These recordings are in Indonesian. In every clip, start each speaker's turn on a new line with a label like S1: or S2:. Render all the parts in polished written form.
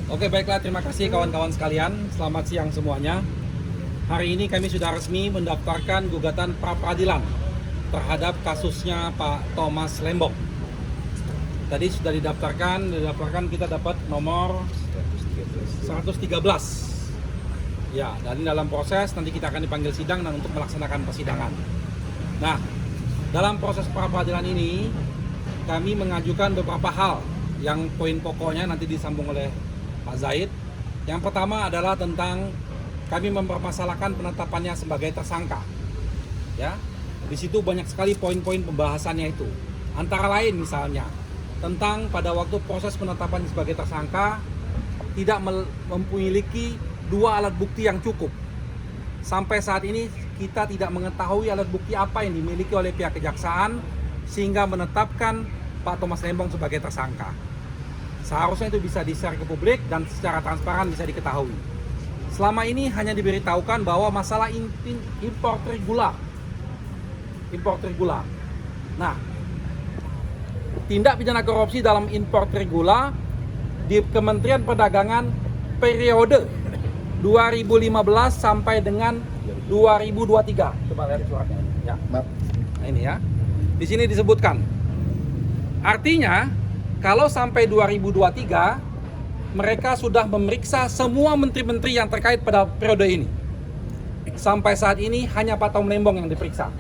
S1: Oke, baiklah, terima kasih kawan-kawan sekalian. Selamat siang semuanya. Hari ini kami sudah resmi mendaftarkan gugatan pra-peradilan terhadap kasusnya Pak Thomas Lembong. Tadi sudah didaftarkan kita dapat nomor 113. Ya, dan dalam proses nanti kita akan dipanggil sidang dan untuk melaksanakan persidangan. Nah, dalam proses pra-peradilan ini kami mengajukan beberapa hal yang poin pokoknya nanti disambung oleh Pak Zaid. Yang pertama adalah tentang kami mempermasalahkan penetapannya sebagai tersangka. Ya, di situ banyak sekali poin-poin pembahasannya itu. Antara lain misalnya tentang pada waktu proses penetapan sebagai tersangka tidak memiliki dua alat bukti yang cukup. Sampai saat ini kita tidak mengetahui alat bukti apa yang dimiliki oleh pihak kejaksaan sehingga menetapkan Pak Thomas Lembong sebagai tersangka. Seharusnya itu bisa di-share ke publik dan secara transparan bisa diketahui. Selama ini hanya diberitahukan bahwa masalah impor gula. Nah, tindak pidana korupsi dalam impor gula di Kementerian Perdagangan periode 2015 sampai dengan 2023. Coba lihat suratnya. Ya. Nah, ini ya. Di sini disebutkan. Artinya kalau sampai 2023 mereka sudah memeriksa semua menteri-menteri yang terkait pada periode ini. Sampai saat ini hanya Pak Tom Lembong yang diperiksa.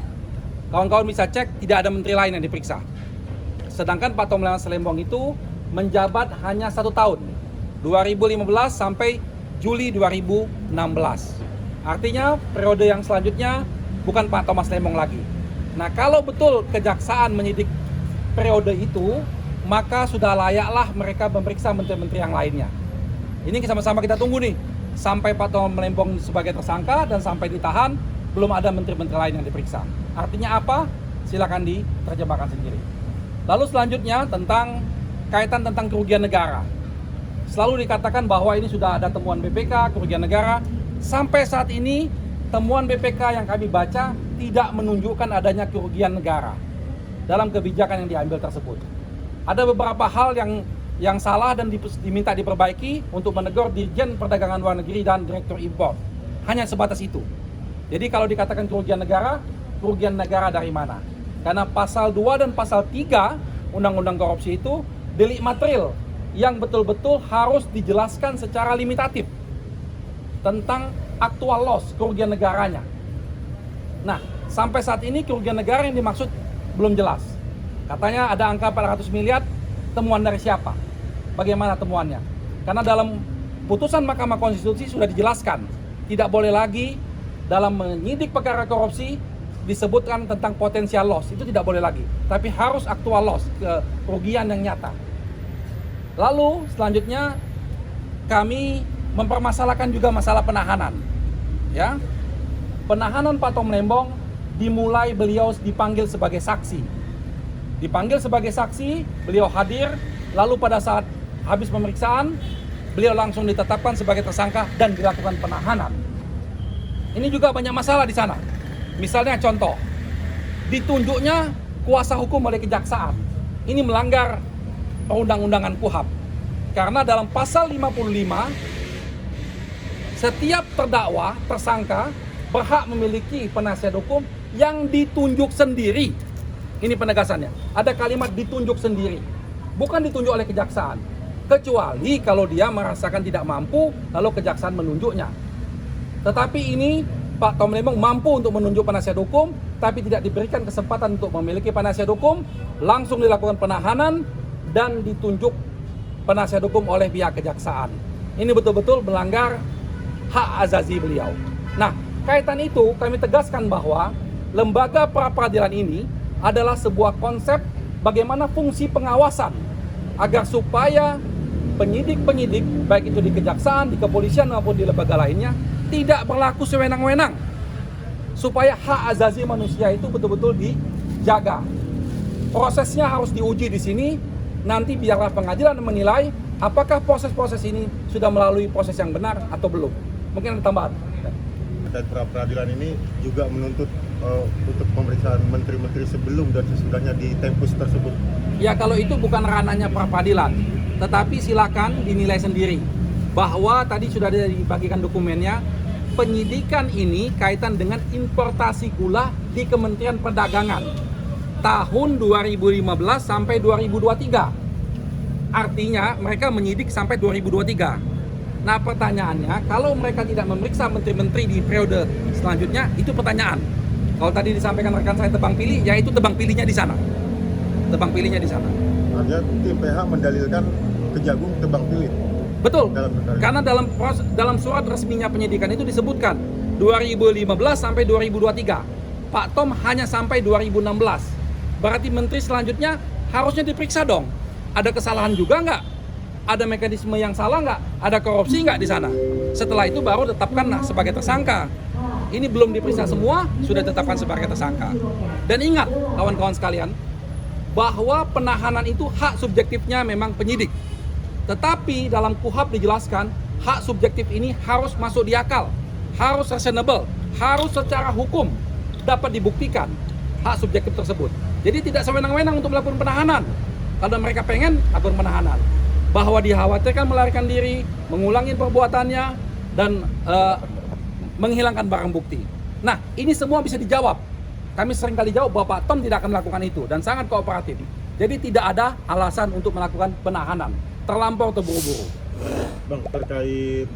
S1: Kawan-kawan bisa cek, tidak ada menteri lain yang diperiksa. Sedangkan Pak Tom Lembong itu menjabat hanya 1 tahun, 2015 sampai Juli 2016. Artinya periode yang selanjutnya bukan Pak Thomas Lembong lagi. Nah, kalau betul kejaksaan menyidik periode itu, maka sudah layaklah mereka memeriksa menteri-menteri yang lainnya. Ini sama-sama kita tunggu nih, sampai Pak Thomas Lembong sebagai tersangka dan sampai ditahan, belum ada menteri-menteri lain yang diperiksa. Artinya apa? Silakan diterjemahkan sendiri. Lalu selanjutnya kaitan tentang kerugian negara. Selalu dikatakan bahwa ini sudah ada temuan BPK, kerugian negara. Sampai saat ini, temuan BPK yang kami baca tidak menunjukkan adanya kerugian negara dalam kebijakan yang diambil tersebut. Ada beberapa hal yang salah dan diminta diperbaiki untuk menegur Dirjen Perdagangan Luar Negeri dan Direktur Impor. Hanya sebatas itu. Jadi kalau dikatakan kerugian negara dari mana? Karena pasal 2 dan pasal 3 Undang-Undang Korupsi itu delik material yang betul-betul harus dijelaskan secara limitatif tentang actual loss, kerugian negaranya. Nah, sampai saat ini kerugian negara yang dimaksud belum jelas. Katanya ada angka 400 miliar, temuan dari siapa? Bagaimana temuannya? Karena dalam putusan Mahkamah Konstitusi sudah dijelaskan, tidak boleh lagi dalam menyidik perkara korupsi disebutkan tentang potensial loss, itu tidak boleh lagi. Tapi harus actual loss, kerugian yang nyata. Lalu selanjutnya kami mempermasalahkan juga masalah penahanan. Ya, penahanan Pak Tom Lembong dimulai beliau dipanggil sebagai saksi. Dipanggil sebagai saksi, beliau hadir, lalu pada saat habis pemeriksaan, beliau langsung ditetapkan sebagai tersangka dan dilakukan penahanan. Ini juga banyak masalah di sana. Misalnya contoh, ditunjuknya kuasa hukum oleh kejaksaan. Ini melanggar perundang-undangan KUHP. Karena dalam pasal 55, setiap terdakwa, tersangka, berhak memiliki penasihat hukum yang ditunjuk sendiri. Ini penegasannya. Ada kalimat ditunjuk sendiri. Bukan ditunjuk oleh kejaksaan. Kecuali kalau dia merasakan tidak mampu, lalu kejaksaan menunjuknya. Tetapi ini Pak Tom Lembong mampu untuk menunjuk penasihat hukum, tapi tidak diberikan kesempatan untuk memiliki penasihat hukum, langsung dilakukan penahanan dan ditunjuk penasihat hukum oleh pihak kejaksaan. Ini betul-betul melanggar hak azazi beliau. Nah, kaitan itu kami tegaskan bahwa lembaga pra-peradilan ini adalah sebuah konsep bagaimana fungsi pengawasan agar supaya penyidik-penyidik baik itu di kejaksaan, di kepolisian maupun di lembaga lainnya tidak berlaku sewenang-wenang, supaya hak azazi manusia itu betul-betul dijaga. Prosesnya harus diuji di sini, nanti biarlah pengadilan menilai apakah proses-proses ini sudah melalui proses yang benar atau belum. Mungkin ada tambahan.
S2: Dan pra-peradilan ini juga menuntut untuk pemeriksaan menteri-menteri sebelum dan sesudahnya di tempus tersebut.
S1: Ya, kalau itu bukan ranahnya pra-peradilan, tetapi silakan dinilai sendiri. bahwa tadi sudah dibagikan dokumennya, penyidikan ini kaitan dengan importasi gula di Kementerian Perdagangan tahun 2015 sampai 2023. Artinya mereka menyidik sampai 2023. Nah pertanyaannya, kalau mereka tidak memeriksa menteri-menteri di periode selanjutnya, itu pertanyaan. Kalau tadi disampaikan rekan saya tebang pilih, ya itu tebang pilihnya di sana. Tebang pilihnya di sana.
S2: Artinya tim PH mendalilkan Kejagung tebang pilih.
S1: Betul,
S2: Dalam perkara.
S1: karena dalam surat resminya penyidikan itu disebutkan 2015 sampai 2023. Pak Tom hanya sampai 2016. Berarti menteri selanjutnya harusnya diperiksa dong. Ada kesalahan juga nggak? Ada mekanisme yang salah nggak? Ada korupsi nggak di sana? Setelah itu baru tetapkanlah sebagai tersangka. Ini belum diperiksa semua, sudah ditetapkan sebagai tersangka. Dan ingat kawan-kawan sekalian, bahwa penahanan itu hak subjektifnya memang penyidik. Tetapi dalam KUHP dijelaskan, hak subjektif ini harus masuk di akal, harus reasonable, harus secara hukum dapat dibuktikan hak subjektif tersebut. Jadi tidak sewenang-wenang untuk melakukan penahanan. Kalau mereka pengen lakukan penahanan, bahwa dikhawatirkan melarikan diri, mengulangi perbuatannya, dan menghilangkan barang bukti. Nah, ini semua bisa dijawab. Kami sering kali jawab bahwa Pak Tom tidak akan melakukan itu dan sangat kooperatif. Jadi tidak ada alasan untuk melakukan penahanan. Terlampau terburu-buru.
S2: Bang, terkait